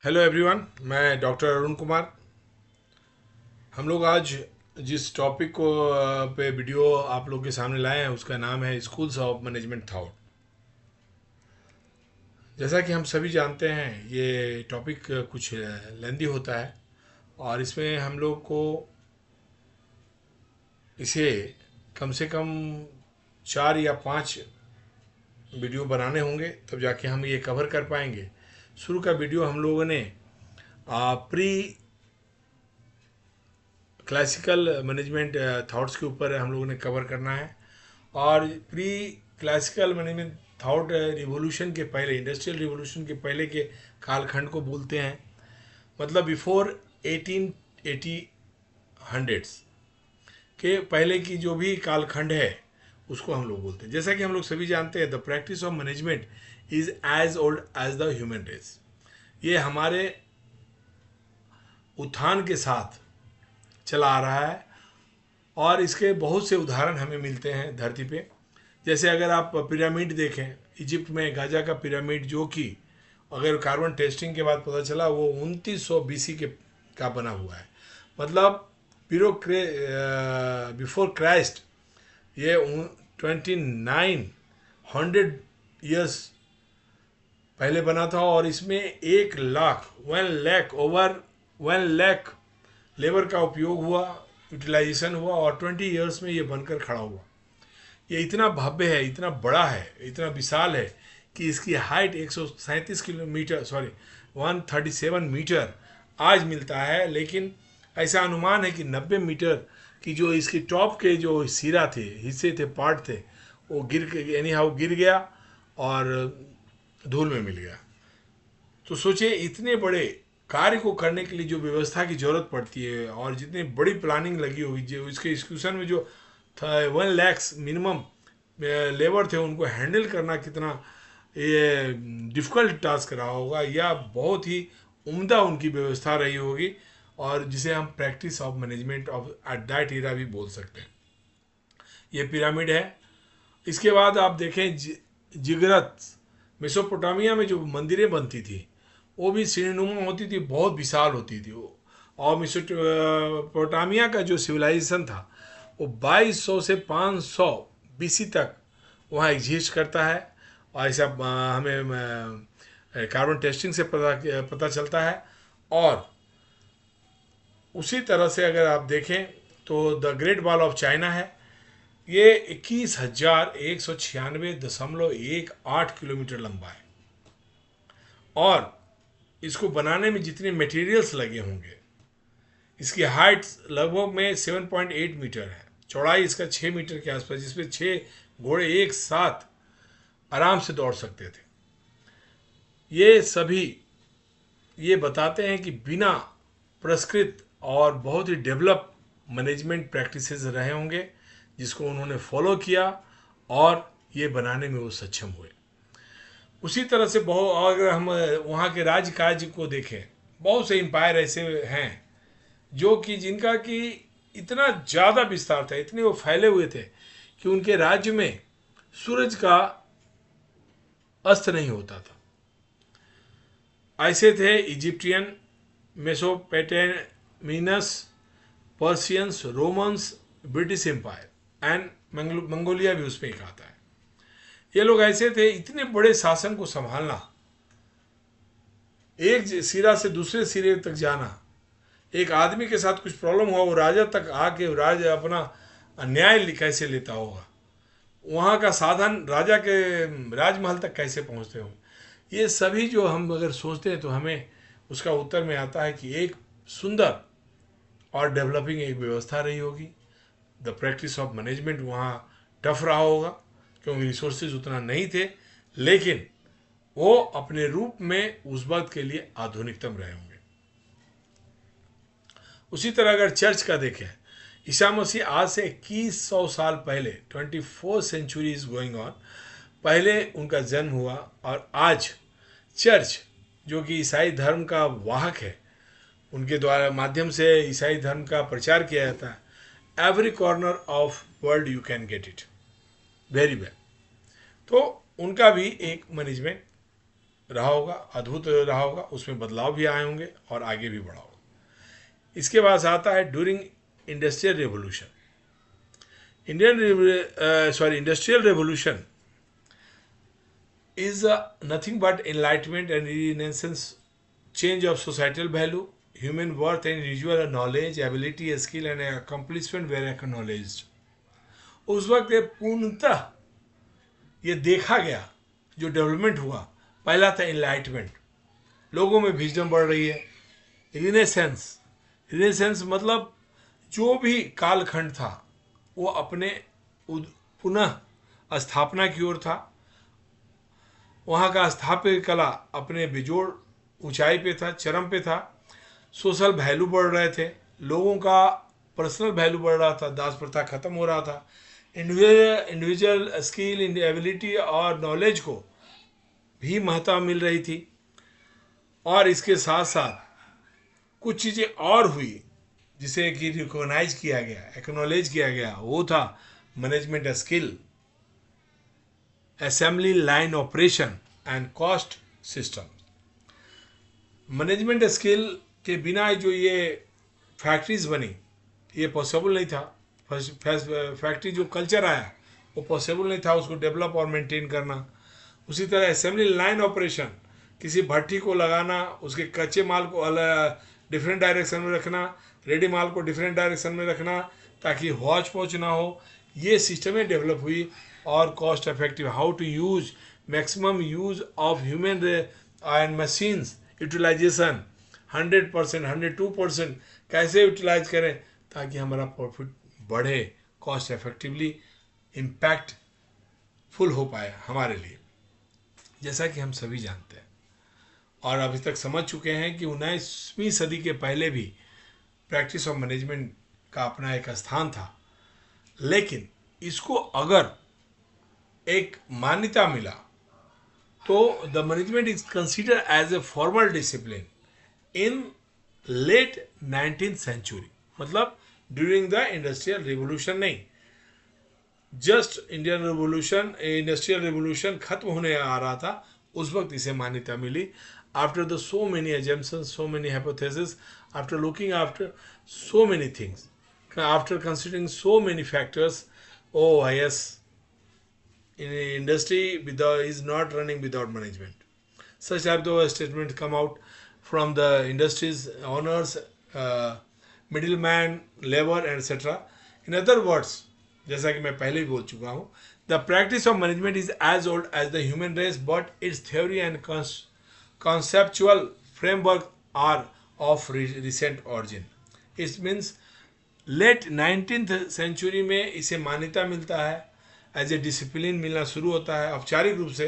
Hello everyone, मैं doctor Arun Kumar. हम लोग आज जिस टॉपिक को पे वीडियो आप लोग के सामने लाए हैं उसका नाम है स्कूल्स ऑफ मैनेजमेंट थॉट। जैसा कि हम सभी जानते हैं ये टॉपिक कुछ लेंदी होता है और इसमें हम लोग को इसे कम से कम 4 या 5 वीडियो बनाने होंगे, तब जाके हम ये कवर कर पाएंगे। शुरू का वीडियो हम लोगों ने प्री क्लासिकल मैनेजमेंट थॉट्स के ऊपर हम लोगों ने कवर करना है। और pre classical management thought revolution के पहले, इंडस्ट्रियल रिवोल्यूशन के पहले के कालखंड को बोलते हैं, मतलब बिफोर 1880 हंड्रेड्स के पहले की जो भी कालखंड है उसको हम लोग बोलते हैं। जैसा कि हम लोग सभी जानते हैं the practice of management is as old as the human race. ये हमारे उत्थान के साथ चला आ रहा है और इसके बहुत से उदाहरण हमें मिलते हैं धरती पे। जैसे अगर आप पिरामिड देखें, इजिप्ट में गाजा का पिरामिड, जो कि अगर कार्बन टेस्टिंग के बाद पता चला वो 2900 बीसी के का बना हुआ है। मतलब बिफोर क्राइस्ट ये 2900 ईयर्स पहले बना था और इसमें 1 लाख 1 लाख ओवर 1 लाख लेबर का उपयोग हुआ, यूटिलाइजेशन हुआ और 20 ईयर्स में ये बनकर खड़ा हुआ। ये इतना भव्य है, इतना बड़ा है, इतना विशाल है कि इसकी हाइट 137 किलोमीटर, सॉरी 137 मीटर आज मिलता है। लेकिन ऐसा अनुमान है कि 90 मीटर की जो इसकी टॉप के जो सिरा थे, हिस्से थे, पार्ट थे, वो एनी हाउ गिर गया और धूल में मिल गया। तो सोचिए इतने बड़े कार्य को करने के लिए जो व्यवस्था की जरूरत पड़ती है और जितनी बड़ी प्लानिंग लगी होगी, जो इसके एग्जीक्यूशन में जो 1 लाख मिनिमम लेबर थे, उनको हैंडल करना कितना ये डिफ़िकल्ट टास्क रहा होगा, या बहुत ही उम्दा उनकी व्यवस्था रही होगी, और जिसे हम practice of management of at that era भी बोल सकते हैं। ये पिरामिड है। इसके बाद आप देखें जिगरत, मेसोपोटामिया में जो मंदिरें बनती थी वो भी सीढ़ीनुमा होती थी, बहुत विशाल होती थी वो। और मेसोपोटामिया का जो सिविलाइजेशन था वो 2200 से 500 बीसी तक वहाँ एग्जिस्ट करता है। और ऐसा हमें कार्बन टेस्टिंग से पता चलता है। और उसी तरह से अगर आप देखें तो the great wall of China है, ये 21,196.18 किलोमीटर लंबा है। और इसको बनाने में जितने मटेरियल्स लगे होंगे, इसकी हाइट लगभग में 7.8 मीटर है, चौड़ाई इसका 6 मीटर के आसपास, जिसमें 6 घोड़े एक साथ आराम से दौड़ सकते थे। ये सभी ये बताते हैं कि बिना पुरस्कृत और बहुत ही डेवलप मैनेजमेंट प्रैक्टिसेस रहे होंगे जिसको उन्होंने फॉलो किया और ये बनाने में वो सक्षम हुए। उसी तरह से बहुत, अगर हम वहाँ के राज्य कार्य को देखें, बहुत से एम्पायर ऐसे हैं जो कि जिनका कि इतना ज़्यादा विस्तार था, इतने वो फैले हुए थे कि उनके राज्य में सूरज का अस्त नहीं होता था। ऐसे थे Egyptian, Mesopotamians, Persians, Romans, British empire and Mongolia भी उसमें एक आता है। ये लोग ऐसे थे, इतने बड़े शासन को संभालना, एक सिरा से दूसरे सिरे तक जाना, एक आदमी के साथ कुछ प्रॉब्लम हुआ वो राजा तक आके राजा अपना न्याय कैसे लेता होगा, वहाँ का साधन राजा के राजमहल तक कैसे पहुँचते होंगे, ये सभी जो हम अगर सोचते हैं तो हमें उसका उत्तर में आता है कि एक सुंदर और डेवलपिंग एक व्यवस्था रही होगी। द प्रैक्टिस ऑफ मैनेजमेंट वहाँ टफ रहा होगा क्योंकि रिसोर्सेज उतना नहीं थे, लेकिन वो अपने रूप में उस वक्त के लिए आधुनिकतम रहे होंगे। उसी तरह अगर चर्च का देखें, ईसा मसीह आज से 2100 साल पहले, 24 सेंचुरी इज गोइंग ऑन, पहले उनका जन्म हुआ। और आज चर्च जो कि ईसाई धर्म का वाहक है, उनके द्वारा माध्यम से ईसाई धर्म का प्रचार किया जाता है। Every corner of world you can get it very well. तो उनका भी एक मैनेजमेंट रहा होगा, अद्भुत रहा होगा, उसमें बदलाव भी आए होंगे और आगे भी बढ़ा होगा। इसके बाद आता है during industrial revolution. Industrial revolution is nothing but enlightenment and renaissance, change of societal value, human worth and individual knowledge, ability, skill and accomplishment were acknowledged. उस वक्त ये पूर्णतः ये देखा गया, जो डेवलपमेंट हुआ, पहला था एनलाइटमेंट, लोगों में विजडम बढ़ रही है। रिनेसेंस, रिनेसेंस मतलब जो भी कालखंड था वो अपने पुनः स्थापना की ओर था, वहाँ का स्थापत्य कला अपने बेजोड़ ऊंचाई पे था, चरम पे था। सोशल वैल्यू बढ़ रहे थे, लोगों का पर्सनल वैल्यू बढ़ रहा था, दास प्रथा खत्म हो रहा था, इंडिविजुअल स्किल, एबिलिटी और नॉलेज को भी महत्व मिल रही थी। और इसके साथ साथ कुछ चीज़ें और हुई जिसे कि रिकॉग्नाइज किया गया, एक्नॉलेज किया गया, वो था management skill, assembly line operation and cost system. Management skill के बिना जो ये फैक्ट्रीज बनी, ये पॉसिबल नहीं था। फैक्ट्री जो कल्चर आया वो पॉसिबल नहीं था उसको डेवलप और मेंटेन करना। उसी तरह असेंबली लाइन ऑपरेशन, किसी भट्टी को लगाना, उसके कच्चे माल को डिफरेंट डायरेक्शन में रखना, रेडी माल को डिफरेंट डायरेक्शन में रखना ताकि हौच पौच ना हो, ये सिस्टमें डेवलप हुई। और cost effective, how to use maximum use of human and machines utilization, 100%, 102% कैसे यूटिलाइज करें ताकि हमारा प्रॉफिट बढ़े, कॉस्ट इफेक्टिवली इम्पैक्टफुल हो पाए हमारे लिए। जैसा कि हम सभी जानते हैं और अभी तक समझ चुके हैं कि 19वीं सदी के पहले भी प्रैक्टिस ऑफ मैनेजमेंट का अपना एक स्थान था, लेकिन इसको अगर एक मान्यता मिला तो the management is considered as a formal discipline in late 19th century, मतलब ड्यूरिंग द इंडस्ट्रियल रिवोल्यूशन नहीं, जस्ट इंडस्ट्रियल रिवोल्यूशन खत्म होने आ रहा था उस वक्त इसे मान्यता मिली। After the so many assumptions, so many hypotheses, after looking after so many things, after considering so many factors, oh yes, in industry is not running without management. Such type of statements come out from the industry's owners, middleman, labor, etc. In other words, जैसा कि मैं पहले भी बोल चुका हूँ, the practice of management is as old as the human race, but its theory and conceptual framework are of recent origin. It means late 19th century में इसे मान्यता मिलता है, एज ए डिसिप्लिन मिलना शुरू होता है औपचारिक रूप से,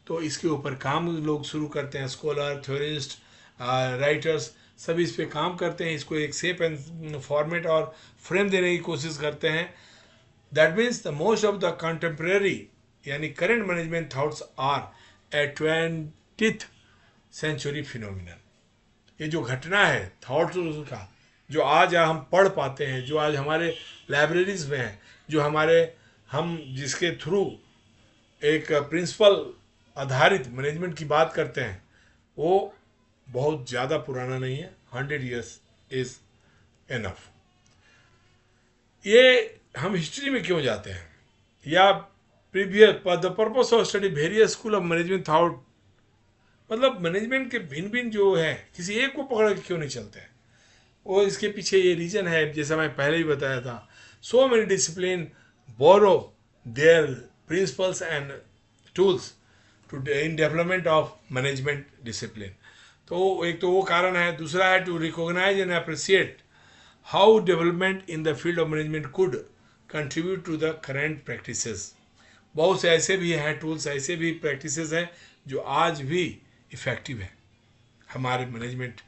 तो इसके ऊपर काम लोग शुरू करते हैं, स्कॉलर, थ्योरिस्ट, राइटर्स सभी इस पे काम करते हैं, इसको एक शेप एंड फॉर्मेट और फ्रेम देने की कोशिश करते हैं। That means the most of the contemporary यानी current management thoughts are a 20th century phenomenon. ये जो घटना है थॉट्स का, जो आज हम पढ़ पाते हैं, जो आज हमारे लाइब्रेरीज में है, जो हम जिसके थ्रू एक प्रिंसिपल आधारित मैनेजमेंट की बात करते हैं, वो बहुत ज़्यादा पुराना नहीं है, 100 years इज एनफ। ये हम हिस्ट्री में क्यों जाते हैं, या previous the purpose of study various school of management thought, मतलब मैनेजमेंट के भिन्न भिन्न जो है किसी एक को पकड़ के क्यों नहीं चलते हैं, वो इसके पीछे ये रीजन है, जैसा मैं पहले ही बताया था, so many discipline borrow their principles and tools to in development of management discipline. तो एक तो वो कारण है, दूसरा है to recognize and appreciate how development in the field of management could contribute to the current practices. बहुत से ऐसे भी हैं टूल्स, ऐसे भी प्रैक्टिसेस हैं जो आज भी इफ़ेक्टिव है हमारे मैनेजमेंट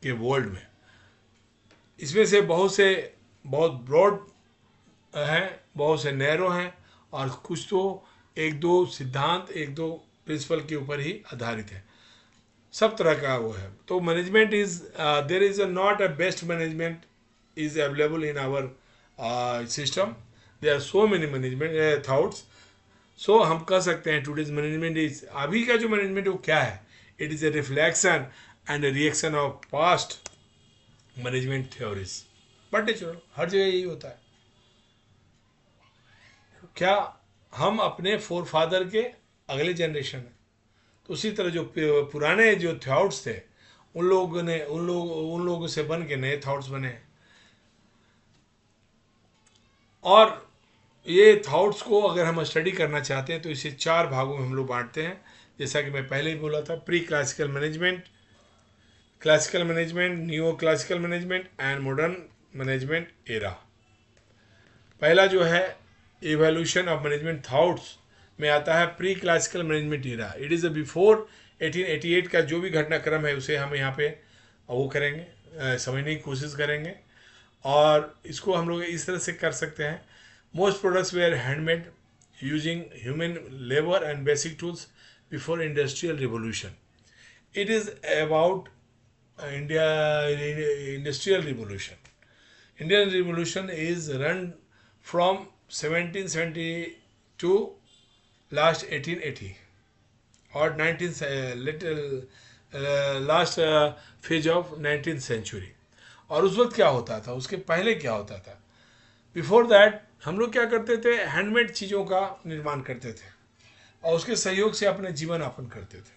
के वर्ल्ड में। इसमें से बहुत ब्रॉड हैं, बहुत से नैरो हैं, और कुछ तो एक दो सिद्धांत, एक दो प्रिंसिपल के ऊपर ही आधारित है, सब तरह का वो है। तो management is there is not a best management is available in our system, there are so many management thoughts, so हम कह सकते हैं टूडेज मैनेजमेंट इज, अभी का जो मैनेजमेंट है वो क्या है, it is a reflection and a reaction of past management theories. But natural, हर जगह यही होता है। क्या हम अपने फोर फादर के अगले जनरेशन है, तो उसी तरह जो पुराने जो थॉट्स थे उन लोगों से बन के नए थॉट्स बने हैं। और ये थॉट्स को अगर हम स्टडी करना चाहते हैं तो इसे 4 भागों में हम लोग बांटते हैं, जैसा कि मैं पहले ही बोला था, pre classical management, classical management, new classical management and modern management era. पहला जो है इवोल्यूशन ऑफ मैनेजमेंट थॉट्स में आता है pre classical management era. It is before 1888 का जो भी घटनाक्रम है उसे हम यहाँ पे वो करेंगे, समझने की कोशिश करेंगे। और इसको हम लोग इस तरह से कर सकते हैं, most products were handmade using human labour and basic tools before industrial revolution. It is about India industrial revolution. Indian Revolution is run from 1770 to last 1880 or 19th last phase of 19th century। और उस वक्त क्या होता था, उसके पहले क्या होता था, बिफोर दैट हम लोग क्या करते थे, हैंडमेड चीज़ों का निर्माण करते थे और उसके सहयोग से अपने जीवन यापन करते थे,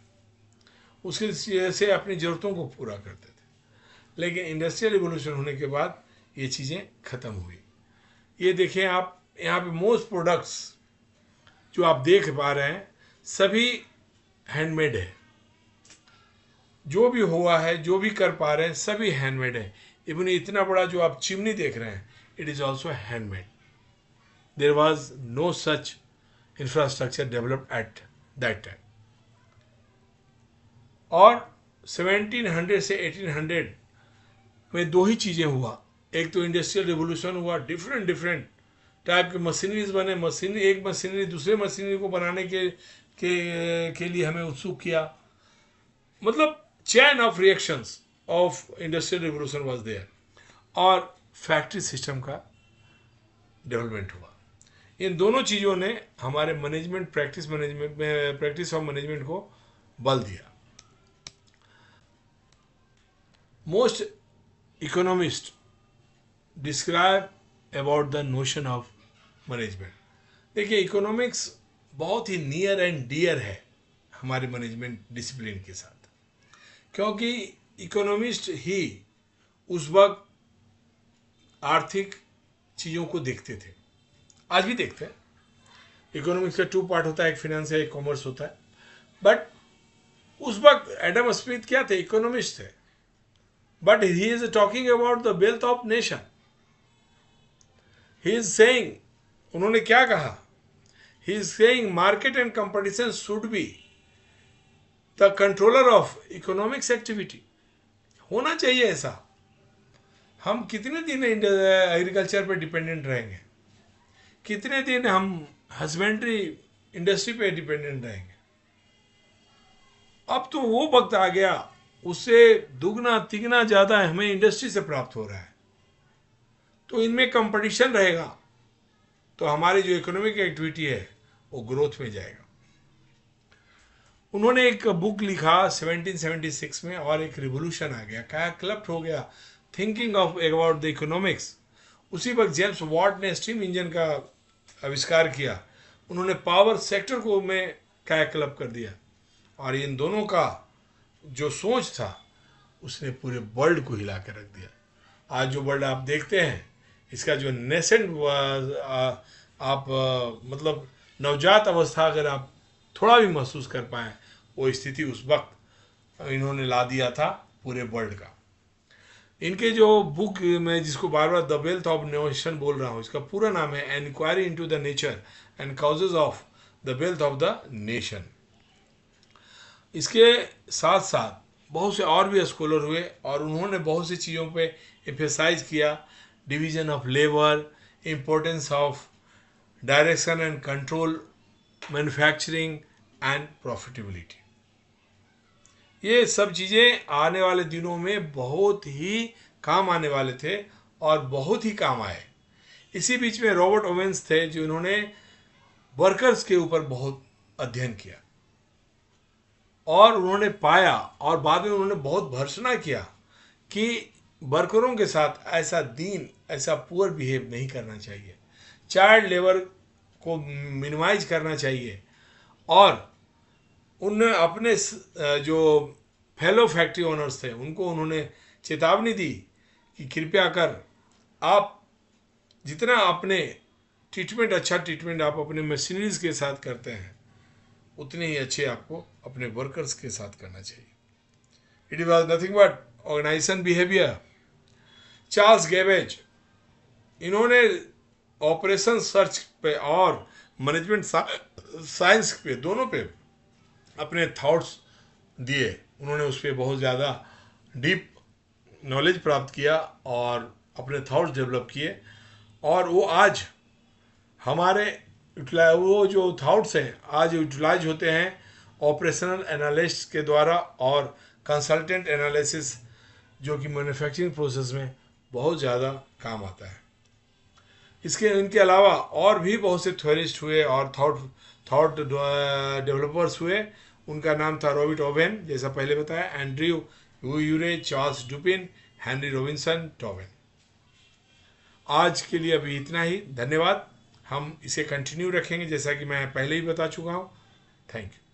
उसके से अपनी ज़रूरतों को पूरा करते थे। लेकिन इंडस्ट्रियल रिवोल्यूशन होने के बाद ये चीज़ें ख़त्म हुई। ये देखें आप यहाँ पे मोस्ट प्रोडक्ट्स जो आप देख पा रहे हैं सभी हैंडमेड है, जो भी हुआ है, जो भी कर पा रहे हैं सभी हैंडमेड है। इवन इतना बड़ा जो आप चिमनी देख रहे हैं, it is also handmade. There was no such infrastructure developed at that time. और 1700 से 1800 में 2 ही चीज़ें हुआ, एक तो इंडस्ट्रियल रिवोल्यूशन हुआ, डिफरेंट टाइप के मशीनरीज बने, एक मशीनरी दूसरे मशीनरी को बनाने के लिए हमें उत्सुक किया, मतलब chain of reactions of industrial revolution was there. और फैक्ट्री सिस्टम का डेवलपमेंट हुआ। इन दोनों चीज़ों ने हमारे प्रैक्टिस ऑफ मैनेजमेंट को बल दिया। Most economist describe about the notion of management. देखिए, इकोनॉमिक्स बहुत ही नियर एंड डियर है हमारे मैनेजमेंट डिसिप्लिन के साथ, क्योंकि इकोनॉमिस्ट ही उस वक्त आर्थिक चीज़ों को देखते थे, आज भी देखते हैं। इकोनॉमिक्स का 2 पार्ट होता है, एक फिनेंस है, एक कॉमर्स होता है। बट उस वक्त एडम स्मिथ क्या थे, इकोनॉमिस्ट थे, but he is talking about the wealth of nation. He is saying, उन्होंने क्या कहा, he is saying market and competition should be the controller of economics activity. होना चाहिए ऐसा। हम कितने दिन एग्रीकल्चर पर डिपेंडेंट रहेंगे, कितने दिन हम हस्बेंड्री इंडस्ट्री पे डिपेंडेंट रहेंगे। अब तो वो वक्त आ गया, उससे दुगना तिगना ज़्यादा हमें इंडस्ट्री से प्राप्त हो रहा है। तो इनमें कंपटीशन रहेगा तो हमारी जो इकोनॉमिक एक्टिविटी है वो ग्रोथ में जाएगा। उन्होंने एक बुक लिखा 1776 में और एक रिवोल्यूशन आ गया, क्या क्लप्ट हो गया, thinking of about the economics. उसी वक्त जेम्स वॉट ने स्टीम इंजन का आविष्कार किया, उन्होंने पावर सेक्टर को में क्या क्लब कर दिया। और इन दोनों का जो सोच था उसने पूरे वर्ल्ड को हिला के रख दिया। आज जो वर्ल्ड आप देखते हैं, इसका जो नेसेंट मतलब नवजात अवस्था अगर आप थोड़ा भी महसूस कर पाएँ, वो स्थिति उस वक्त इन्होंने ला दिया था पूरे वर्ल्ड का। इनके जो बुक में जिसको बार बार द वेल्थ ऑफ नेशन बोल रहा हूँ, इसका पूरा नाम है an inquiry into the nature and causes of the wealth of the nation. इसके साथ साथ बहुत से और भी स्कॉलर हुए और उन्होंने बहुत सी चीज़ों पे एम्फेसाइज किया, division of labour, importance of direction and control, manufacturing and profitability. ये सब चीज़ें आने वाले दिनों में बहुत ही काम आने वाले थे और बहुत ही काम आए। इसी बीच में रॉबर्ट ओवेंस थे जो इन्होंने वर्कर्स के ऊपर बहुत अध्ययन किया और उन्होंने पाया और बाद में उन्होंने बहुत भर्त्सना किया कि वर्करों के साथ ऐसा ऐसा पुअर बिहेव नहीं करना चाहिए, चाइल्ड लेबर को मिनिमाइज करना चाहिए। और उन्होंने अपने जो फेलो फैक्ट्री ओनर्स थे उनको उन्होंने चेतावनी दी कि कृपया कर आप जितना अपने अच्छा ट्रीटमेंट आप अपने मशीनरीज के साथ करते हैं उतने ही अच्छे आपको अपने वर्कर्स के साथ करना चाहिए। It was nothing but organisation behaviour. Charles Babbage, इन्होंने ऑपरेशन सर्च पे और मैनेजमेंट साइंस पे दोनों पे अपने थॉट्स दिए। उन्होंने उस पर बहुत ज़्यादा डीप नॉलेज प्राप्त किया और अपने थॉट्स डेवलप किए और वो आज हमारे वो जो थॉट्स हैं आज यूटिलाइज होते हैं ऑपरेशनल एनालिस्ट के द्वारा और कंसल्टेंट एनालिसिस, जो कि मैन्युफैक्चरिंग प्रोसेस में बहुत ज़्यादा काम आता है। इनके अलावा और भी बहुत से थ्योरिस्ट हुए और थॉट डेवलपर्स हुए। उनका नाम था रॉबर्ट ओवेन, जैसा पहले बताया, एंड्रयू यूरे, चार्ल्स डुपिन, हेनरी रॉबिन्सन टोवेन। आज के लिए अभी इतना ही, धन्यवाद। हम इसे कंटिन्यू रखेंगे जैसा कि मैं पहले ही बता चुका हूँ। Thank you.